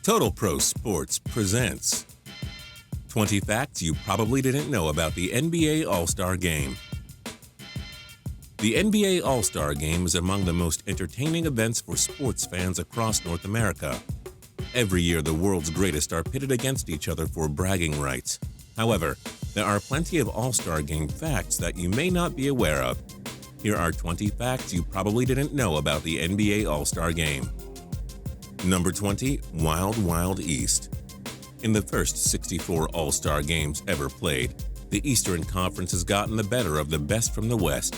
Total Pro Sports presents 20 Facts You Probably Didn't Know About the NBA All-Star Game. The NBA All-Star Game is among the most entertaining events for sports fans across North America. Every year, the world's greatest are pitted against each other for bragging rights. However, there are plenty of All-Star Game facts that you may not be aware of. Here are 20 facts you probably didn't know about the NBA All-Star Game. Number 20. Wild Wild East. In the first 64 All-Star Games ever played, the Eastern Conference has gotten the better of the best from the West.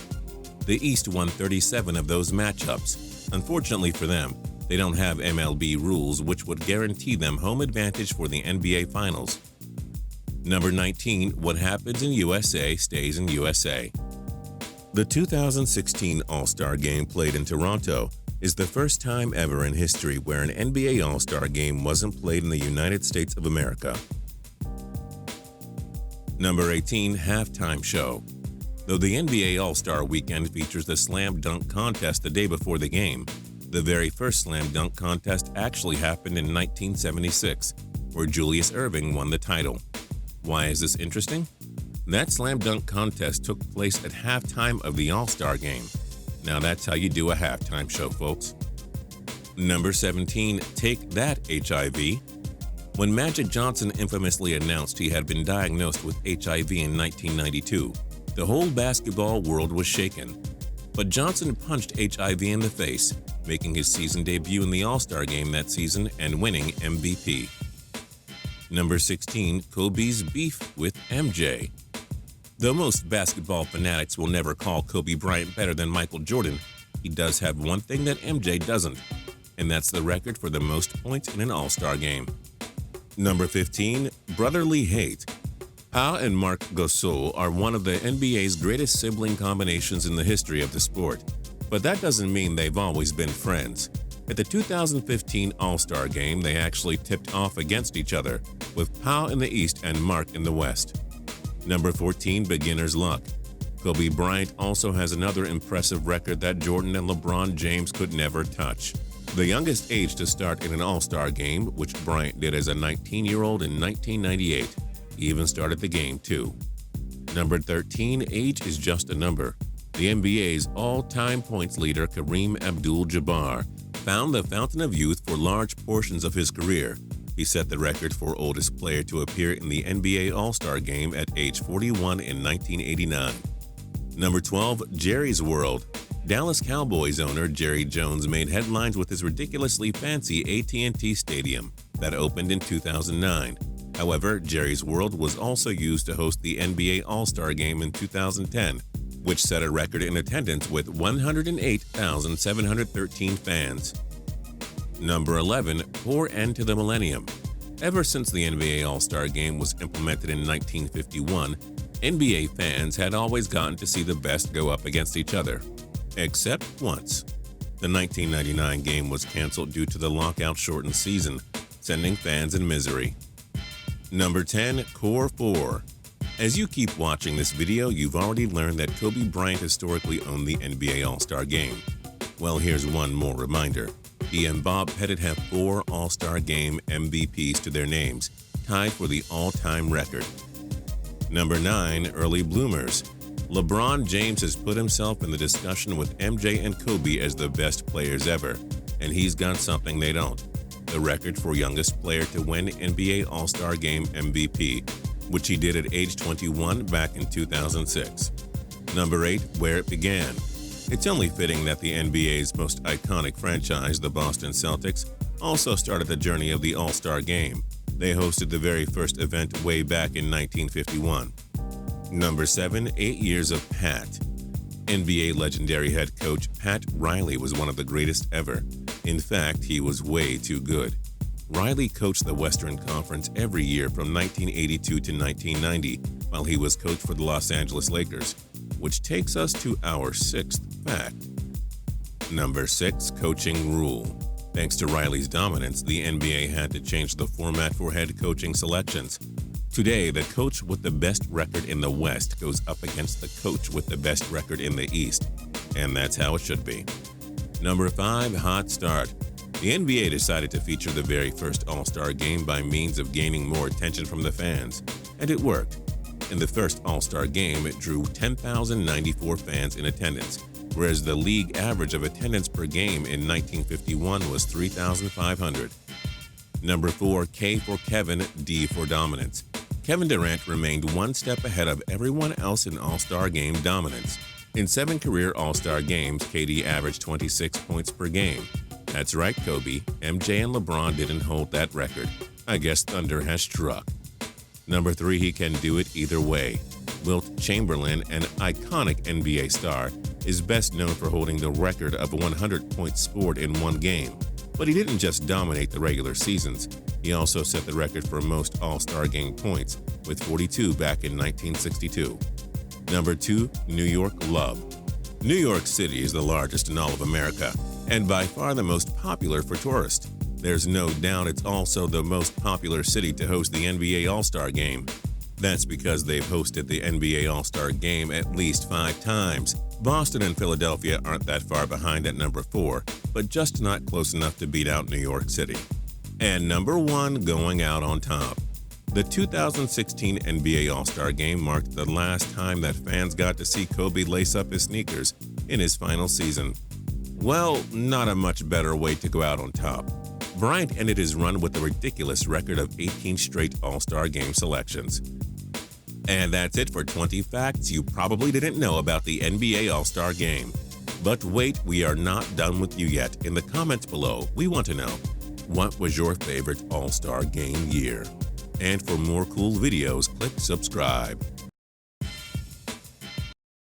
The East won 37 of those matchups. Unfortunately for them, they don't have MLB rules which would guarantee them home advantage for the NBA Finals. Number 19. What happens in USA stays in USA. The 2016 All-Star Game played in Toronto is the first time ever in history where an NBA All-Star Game wasn't played in the United States of America. Number 18. Halftime Show. Though the NBA All-Star Weekend features the slam dunk contest the day before the game, the very first slam dunk contest actually happened in 1976, where Julius Erving won the title. Why is this interesting? That slam dunk contest took place at halftime of the All-Star Game. Now that's how you do a halftime show, folks. Number 17. Take That, HIV. When Magic Johnson infamously announced he had been diagnosed with HIV in 1992, the whole basketball world was shaken. But Johnson punched HIV in the face, making his season debut in the All-Star Game that season and winning MVP. Number 16. Kobe's beef with MJ. Though most basketball fanatics will never call Kobe Bryant better than Michael Jordan, he does have one thing that MJ doesn't, and that's the record for the most points in an All-Star Game. Number 15. Brotherly hate. Pau and Marc Gasol are one of the NBA's greatest sibling combinations in the history of the sport, but that doesn't mean they've always been friends. At the 2015 All-Star Game, they actually tipped off against each other, with Pau in the East and Marc in the West. Number 14. Beginner's luck. Kobe Bryant also has another impressive record that Jordan and LeBron James could never touch. The youngest age to start in an All-Star Game, which Bryant did as a 19-year-old in 1998. He even started the game, too. Number 13. Age is just a number. The NBA's all-time points leader, Kareem Abdul-Jabbar, found the fountain of youth for large portions of his career. He set the record for oldest player to appear in the NBA All-Star Game at age 41 in 1989. Number 12. Jerry's World. Dallas Cowboys owner Jerry Jones made headlines with his ridiculously fancy AT&T Stadium that opened in 2009. However, Jerry's World was also used to host the NBA All-Star Game in 2010, which set a record in attendance with 108,713 fans. Number 11. Poor end to the millennium. Ever since the NBA All-Star Game was implemented in 1951, NBA fans had always gotten to see the best go up against each other. Except once. The 1999 game was canceled due to the lockout-shortened season, sending fans in misery. Number 10. Core 4. As you keep watching this video, you've already learned that Kobe Bryant historically owned the NBA All-Star Game. Well, here's one more reminder. He and Bob Pettit have 4 All-Star Game MVPs to their names, tied for the all-time record. Number 9. Early bloomers. LeBron James has put himself in the discussion with MJ and Kobe as the best players ever, and he's got something they don't: the record for youngest player to win NBA All-Star Game MVP, which he did at age 21 back in 2006. Number 8. Where it began. It's only fitting that the NBA's most iconic franchise, the Boston Celtics, also started the journey of the All-Star Game. They hosted the very first event way back in 1951. Number 7. 8 years of Pat. NBA legendary head coach Pat Riley was one of the greatest ever. In fact, he was way too good. Riley coached the Western Conference every year from 1982 to 1990, while he was coach for the Los Angeles Lakers, which takes us to our 6th fact. Number 6. Coaching rule. Thanks to Riley's dominance, the NBA had to change the format for head coaching selections. Today, the coach with the best record in the West goes up against the coach with the best record in the East, and that's how it should be. Number 5. Hot start. The NBA decided to feature the very first All-Star Game by means of gaining more attention from the fans, and it worked. In the first All-Star Game, it drew 10,094 fans in attendance, whereas the league average of attendance per game in 1951 was 3,500. Number 4, K for Kevin, D for Dominance. Kevin Durant remained one step ahead of everyone else in All-Star Game dominance. In 7 career All-Star Games, KD averaged 26 points per game. That's right, Kobe. MJ and LeBron didn't hold that record. I guess Thunder has struck. Number 3, he can do it either way. Wilt Chamberlain, an iconic NBA star, is best known for holding the record of 100 points scored in one game. But he didn't just dominate the regular seasons. He also set the record for most All-Star Game points, with 42 back in 1962. Number 2, New York Love. New York City is the largest in all of America, and by far the most popular for tourists. There's no doubt it's also the most popular city to host the NBA All-Star Game. That's because they've hosted the NBA All-Star Game at least 5 times. Boston and Philadelphia aren't that far behind at number 4, but just not close enough to beat out New York City. And number 1, going out on top. The 2016 NBA All-Star Game marked the last time that fans got to see Kobe lace up his sneakers in his final season. Well, not a much better way to go out on top. Bryant ended his run with a ridiculous record of 18 straight All-Star Game selections. And that's it for 20 facts you probably didn't know about the NBA All-Star Game. But wait, we are not done with you yet. In the comments below, we want to know, what was your favorite All-Star Game year? And for more cool videos, click subscribe.